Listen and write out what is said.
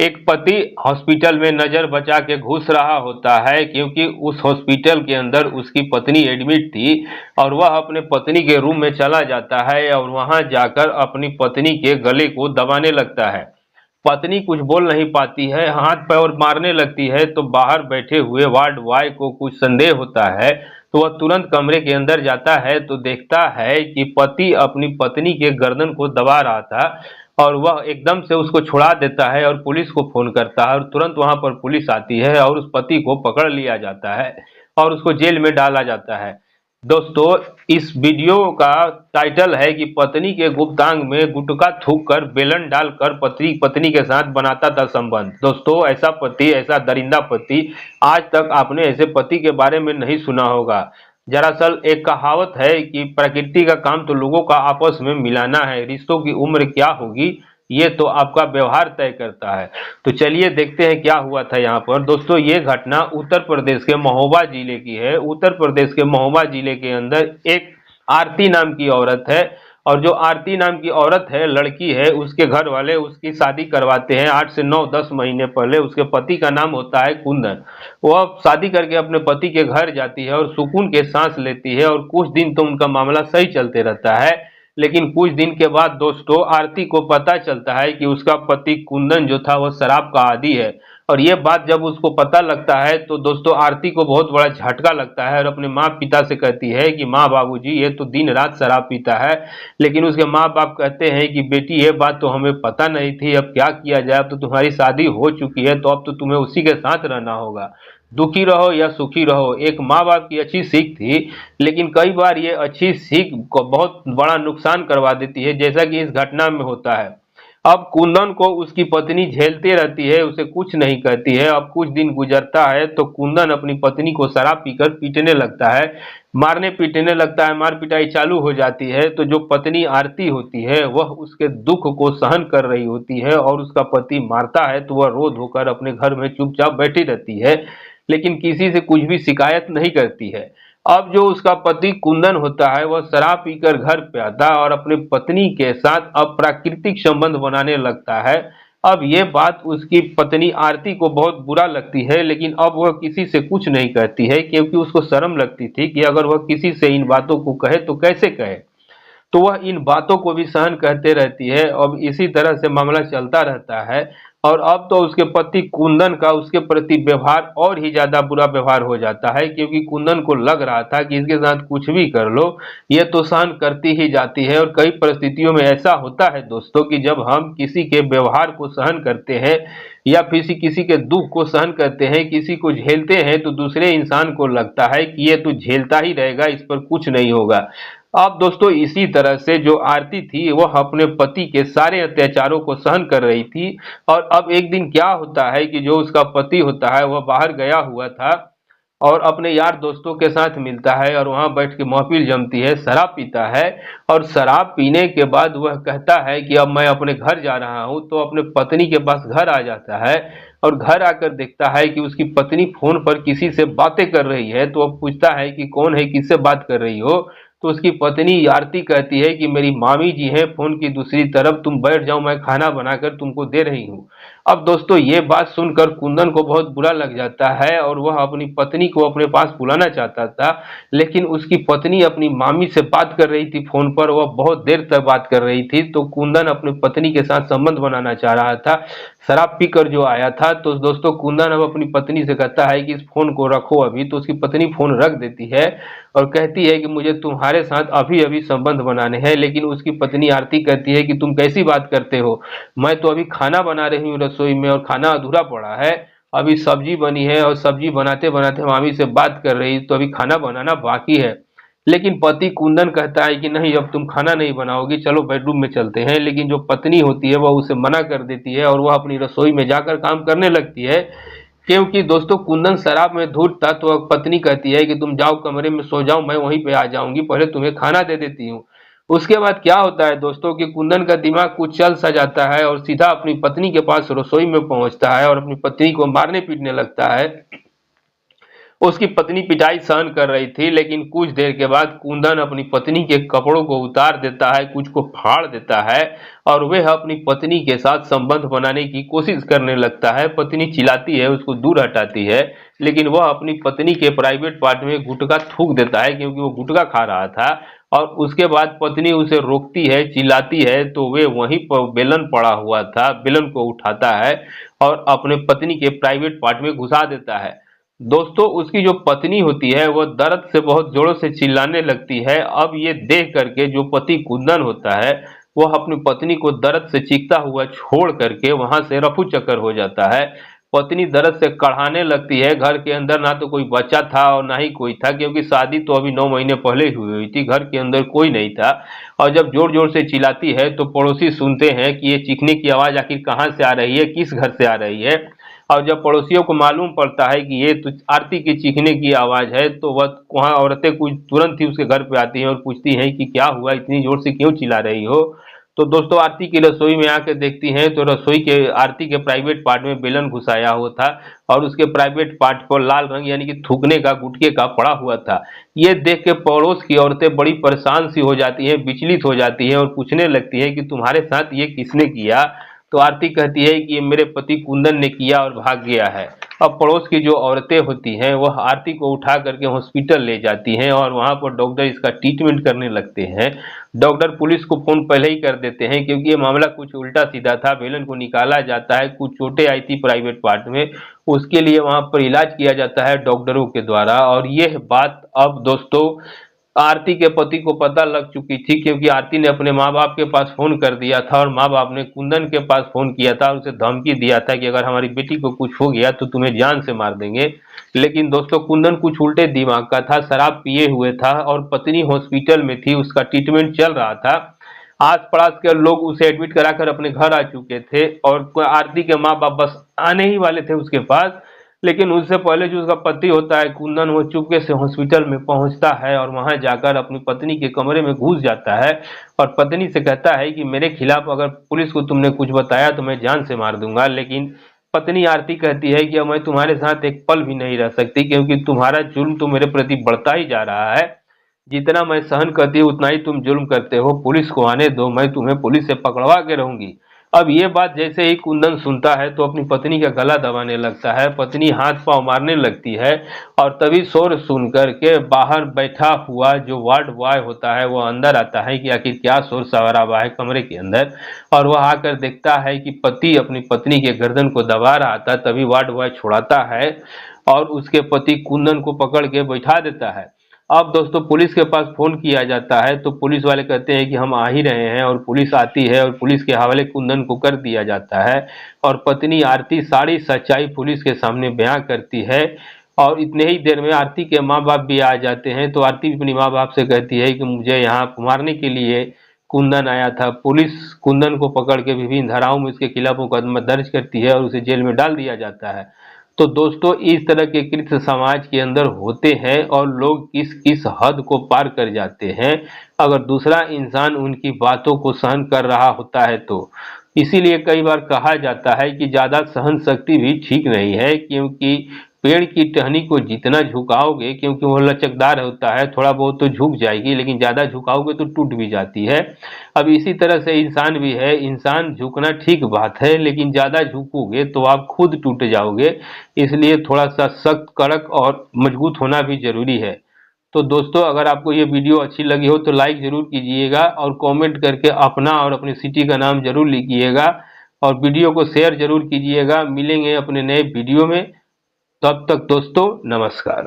एक पति हॉस्पिटल में नजर बचा के घुस रहा होता है क्योंकि उस हॉस्पिटल के अंदर उसकी पत्नी एडमिट थी और वह अपने पत्नी के रूम में चला जाता है और वहां जाकर अपनी पत्नी के गले को दबाने लगता है। पत्नी कुछ बोल नहीं पाती है, हाथ पैर मारने लगती है, तो बाहर बैठे हुए वार्ड बॉय को कुछ संदेह होता है। तो वह तुरंत कमरे के अंदर जाता है तो देखता है कि पति अपनी पत्नी के गर्दन को दबा रहा था और वह एकदम से उसको छुड़ा देता है और पुलिस को फोन करता है और तुरंत वहां पर पुलिस आती है और उस पति को पकड़ लिया जाता है और उसको जेल में डाला जाता है। दोस्तों, इस वीडियो का टाइटल है कि पत्नी के गुप्तांग में गुटखा थूक कर बेलन डालकर पति पत्नी के साथ बनाता था संबंध। दोस्तों, ऐसा पति, ऐसा दरिंदा पति, आज तक आपने ऐसे पति के बारे में नहीं सुना होगा। दरअसल एक कहावत है कि प्रकृति का काम तो लोगों का आपस में मिलाना है, रिश्तों की उम्र क्या होगी ये तो आपका व्यवहार तय करता है। तो चलिए देखते हैं क्या हुआ था यहाँ पर। दोस्तों, ये घटना उत्तर प्रदेश के महोबा जिले की है। उत्तर प्रदेश के महोबा जिले के अंदर एक आरती नाम की औरत है और जो आरती नाम की औरत है, लड़की है, उसके घर वाले उसकी शादी करवाते हैं 8 से 9-10 महीने पहले। उसके पति का नाम होता है कुंदन। वह शादी करके अपने पति के घर जाती है और सुकून के सांस लेती है और कुछ दिन तो उनका मामला सही चलते रहता है। लेकिन कुछ दिन के बाद दोस्तों, आरती को पता चलता है कि उसका पति कुंदन जो था वह शराब का आदी है। और ये बात जब उसको पता लगता है तो दोस्तों, आरती को बहुत बड़ा झटका लगता है और अपने माँ पिता से कहती है कि माँ बाबूजी, ये तो दिन रात शराब पीता है। लेकिन उसके माँ बाप कहते हैं कि बेटी, ये बात तो हमें पता नहीं थी, अब क्या किया जाए, अब तो तुम्हारी शादी हो चुकी है तो अब तो तुम्हें उसी के साथ रहना होगा। दुखी रहो या सुखी रहो, एक माँ बाप की अच्छी सीख थी। लेकिन कई बार ये अच्छी सीख को बहुत बड़ा नुकसान करवा देती है, जैसा कि इस घटना में होता है। अब कुंदन को उसकी पत्नी झेलती रहती है, उसे कुछ नहीं कहती है। अब कुछ दिन गुजरता है तो कुंदन अपनी पत्नी को शराब पीकर पीटने लगता है, मारने पीटने लगता है, मार पिटाई चालू हो जाती है। तो जो पत्नी आरती होती है वह उसके दुख को सहन कर रही होती है और उसका पति मारता है तो वह रो धोकर अपने घर में चुपचाप बैठी रहती है, लेकिन किसी से कुछ भी शिकायत नहीं करती है। अब जो उसका पति कुंदन होता है वह शराब पीकर घर पे आता है और अपनी पत्नी के साथ अप्राकृतिक संबंध बनाने लगता है। अब ये बात उसकी पत्नी आरती को बहुत बुरा लगती है, लेकिन अब वह किसी से कुछ नहीं कहती है क्योंकि उसको शर्म लगती थी कि अगर वह किसी से इन बातों को कहे तो कैसे कहे। तो वह इन बातों को भी सहन करते रहती है। अब इसी तरह से मामला चलता रहता है और अब तो उसके पति कुंदन का उसके प्रति व्यवहार और ही ज्यादा बुरा व्यवहार हो जाता है क्योंकि कुंदन को लग रहा था कि इसके साथ कुछ भी कर लो ये तो सहन करती ही जाती है। और कई परिस्थितियों में ऐसा होता है दोस्तों कि जब हम किसी के व्यवहार को सहन करते हैं या किसी किसी के दुख को सहन करते हैं, किसी को झेलते हैं, तो दूसरे इंसान को लगता है कि ये तो झेलता ही रहेगा, इस पर कुछ नहीं होगा। अब दोस्तों, इसी तरह से जो आरती थी वह अपने पति के सारे अत्याचारों को सहन कर रही थी। और अब एक दिन क्या होता है कि जो उसका पति होता है वह बाहर गया हुआ था और अपने यार दोस्तों के साथ मिलता है और वहां बैठ के महफिल जमती है, शराब पीता है। और शराब पीने के बाद वह कहता है कि अब मैं अपने घर जा रहा हूं, तो अपने पत्नी के पास घर आ जाता है और घर आकर देखता है कि उसकी पत्नी फोन पर किसी से बातें कर रही है। तो वह पूछता है कि कौन है, किससे बात कर रही हो। तो उसकी पत्नी आरती कहती है कि मेरी मामी जी हैं फोन की दूसरी तरफ, तुम बैठ जाओ, मैं खाना बनाकर तुमको दे रही हूँ। अब दोस्तों, ये बात सुनकर कुंदन को बहुत बुरा लग जाता है और वह अपनी पत्नी को अपने पास बुलाना चाहता था। लेकिन उसकी पत्नी अपनी मामी से बात कर रही थी फोन पर, वह बहुत देर तक बात कर रही थी। तो कुंदन अपनी पत्नी के साथ संबंध बनाना चाह रहा था, शराब पीकर जो आया था। तो दोस्तों, कुंदन अब अपनी पत्नी से कहता है कि इस फोन को रखो अभी। तो उसकी पत्नी फोन रख देती है और कहती है कि मुझे तुम्हारे साथ अभी अभी संबंध बनाने हैं। लेकिन उसकी पत्नी आरती कहती है कि तुम कैसी बात करते हो, मैं तो अभी खाना बना रही हूँ रसोई में और खाना अधूरा पड़ा है, अभी सब्जी बनी है और सब्जी बनाते बनाते मामी से बात कर रही, तो अभी खाना बनाना बाकी है। लेकिन पति कुंदन कहता है कि नहीं, अब तुम खाना नहीं बनाओगी, चलो बेडरूम में चलते हैं। लेकिन जो पत्नी होती है वह उसे मना कर देती है और वह अपनी रसोई में जाकर काम करने लगती है। क्योंकि दोस्तों, कुंदन शराब में धुत था, तो पत्नी कहती है कि तुम जाओ कमरे में सो जाओ, मैं वहीं पे आ जाऊंगी, पहले तुम्हें खाना दे देती हूँ। उसके बाद क्या होता है दोस्तों कि कुंदन का दिमाग कुछ चल सा जाता है और सीधा अपनी पत्नी के पास रसोई में पहुंचता है और अपनी पत्नी को मारने पीटने लगता है। उसकी पत्नी पिटाई सहन कर रही थी, लेकिन कुछ देर के बाद कुंदन अपनी पत्नी के कपड़ों को उतार देता है, कुछ को फाड़ देता है और वह अपनी पत्नी के साथ संबंध बनाने की कोशिश करने लगता है। पत्नी चिल्लाती है, उसको दूर हटाती है, लेकिन वह अपनी पत्नी के प्राइवेट पार्ट में गुटखा थूक देता है क्योंकि वो गुटखा खा रहा था। और उसके बाद पत्नी उसे रोकती है, चिल्लाती है, तो वे वहीं पर बेलन पड़ा हुआ था, बेलन को उठाता है और अपने पत्नी के प्राइवेट पार्ट में घुसा देता है। दोस्तों, उसकी जो पत्नी होती है वह दर्द से बहुत जोरों से चिल्लाने लगती है। अब ये देख करके जो पति कुंदन होता है वह अपनी पत्नी को दर्द से चीखता हुआ छोड़ करके वहां से रफू चक्कर हो जाता है। पत्नी दर्द से कढ़ाने लगती है। घर के अंदर ना तो कोई बच्चा था और ना ही कोई था, क्योंकि शादी तो अभी 9 महीने पहले ही हुई थी। घर के अंदर कोई नहीं था और जब जोर जोर से चिल्लाती है तो पड़ोसी सुनते हैं कि ये चीखने की आवाज आखिर कहाँ से आ रही है, किस घर से आ रही है। और जब पड़ोसियों को मालूम पड़ता है कि ये तो आरती की चीखने की आवाज है, तो वह वहां औरतें कुछ तुरंत ही उसके घर पे आती हैं और पूछती हैं कि क्या हुआ, इतनी जोर से क्यों चिल्ला रही हो। तो दोस्तों, आरती की रसोई में आकर देखती हैं तो रसोई के आरती के प्राइवेट पार्ट में बेलन घुसाया हुआ था और उसके प्राइवेट पार्ट पर लाल रंग यानी कि थूकने का गुटके का पड़ा हुआ था। ये देख के पड़ोस की औरतें बड़ी परेशान सी हो जाती हैं, विचलित हो जाती हैं और पूछने लगती हैं कि तुम्हारे साथ ये किसने किया। तो आरती कहती है कि ये मेरे पति कुंदन ने किया और भाग गया है। अब पड़ोस की जो औरतें होती हैं वह आरती को उठा करके हॉस्पिटल ले जाती हैं और वहां पर डॉक्टर इसका ट्रीटमेंट करने लगते हैं। डॉक्टर पुलिस को फोन पहले ही कर देते हैं क्योंकि ये मामला कुछ उल्टा सीधा था। बेलन को निकाला जाता है, कुछ चोटें आई थी प्राइवेट पार्ट में, उसके लिए वहां पर इलाज किया जाता है डॉक्टरों के द्वारा। और यह बात अब दोस्तों आरती के पति को पता लग चुकी थी, क्योंकि आरती ने अपने माँ बाप के पास फोन कर दिया था और माँ बाप ने कुंदन के पास फोन किया था और उसे धमकी दिया था कि अगर हमारी बेटी को कुछ हो गया तो तुम्हें जान से मार देंगे। लेकिन दोस्तों, कुंदन कुछ उल्टे दिमाग का था, शराब पिए हुए था और पत्नी हॉस्पिटल में थी, उसका ट्रीटमेंट चल रहा था। आस पड़ोस के लोग उसे एडमिट कराकर अपने घर आ चुके थे और आरती के माँ बाप बस आने ही वाले थे उसके पास। लेकिन उससे पहले जो उसका पति होता है कुंदन, वो चुपके से हॉस्पिटल में पहुंचता है और वहां जाकर अपनी पत्नी के कमरे में घुस जाता है और पत्नी से कहता है कि मेरे खिलाफ अगर पुलिस को तुमने कुछ बताया तो मैं जान से मार दूंगा। लेकिन पत्नी आरती कहती है कि अब मैं तुम्हारे साथ एक पल भी नहीं रह सकती, क्योंकि तुम्हारा जुल्म तो मेरे प्रति बढ़ता ही जा रहा है। जितना मैं सहन करती हूँ उतना ही तुम जुल्म करते हो। पुलिस को आने दो, मैं तुम्हें पुलिस से पकड़वा के रहूंगी। अब ये बात जैसे ही कुंदन सुनता है तो अपनी पत्नी का गला दबाने लगता है, पत्नी हाथ पांव मारने लगती है और तभी शोर सुन करके बाहर बैठा हुआ जो वार्ड बॉय होता है वो अंदर आता है कि आखिर क्या शोर शराबा है कमरे के अंदर। और वह आकर देखता है कि पति अपनी पत्नी के गर्दन को दबा रहा था। तभी वार्ड बॉय छुड़ाता है और उसके पति कुंदन को पकड़ के बैठा देता है। अब दोस्तों, पुलिस के पास फोन किया जाता है तो पुलिस वाले कहते हैं कि हम आ ही रहे हैं और पुलिस आती है और पुलिस के हवाले कुंदन को कर दिया जाता है। और पत्नी आरती सारी सच्चाई पुलिस के सामने बयां करती है और इतने ही देर में आरती के माँ बाप भी आ जाते हैं। तो आरती अपनी माँ बाप से कहती है कि मुझे यहाँ मारने के लिए कुंदन आया था। पुलिस कुंदन को पकड़ के विभिन्न धाराओं में उसके खिलाफ मुकदमा दर्ज करती है और उसे जेल में डाल दिया जाता है। तो दोस्तों, इस तरह के कृत्य समाज के अंदर होते हैं और लोग किस किस हद को पार कर जाते हैं अगर दूसरा इंसान उनकी बातों को सहन कर रहा होता है तो। इसीलिए कई बार कहा जाता है कि ज्यादा सहन शक्ति भी ठीक नहीं है, क्योंकि पेड़ की टहनी को जितना झुकाओगे, क्योंकि वो लचकदार होता है, थोड़ा बहुत तो झुक जाएगी, लेकिन ज्यादा झुकाओगे तो टूट भी जाती है। अब इसी तरह से इंसान भी है, इंसान झुकना ठीक बात है, लेकिन ज्यादा झुकोगे तो आप खुद टूट जाओगे। इसलिए थोड़ा सा सख्त, कड़क और मजबूत होना भी जरूरी है। तो दोस्तों, अगर आपको ये वीडियो अच्छी लगी हो तो लाइक जरूर कीजिएगा और कमेंट करके अपना और अपनी सिटी का नाम जरूर लिखिएगा और वीडियो को शेयर जरूर कीजिएगा। मिलेंगे अपने नए वीडियो में, तब तक दोस्तों नमस्कार।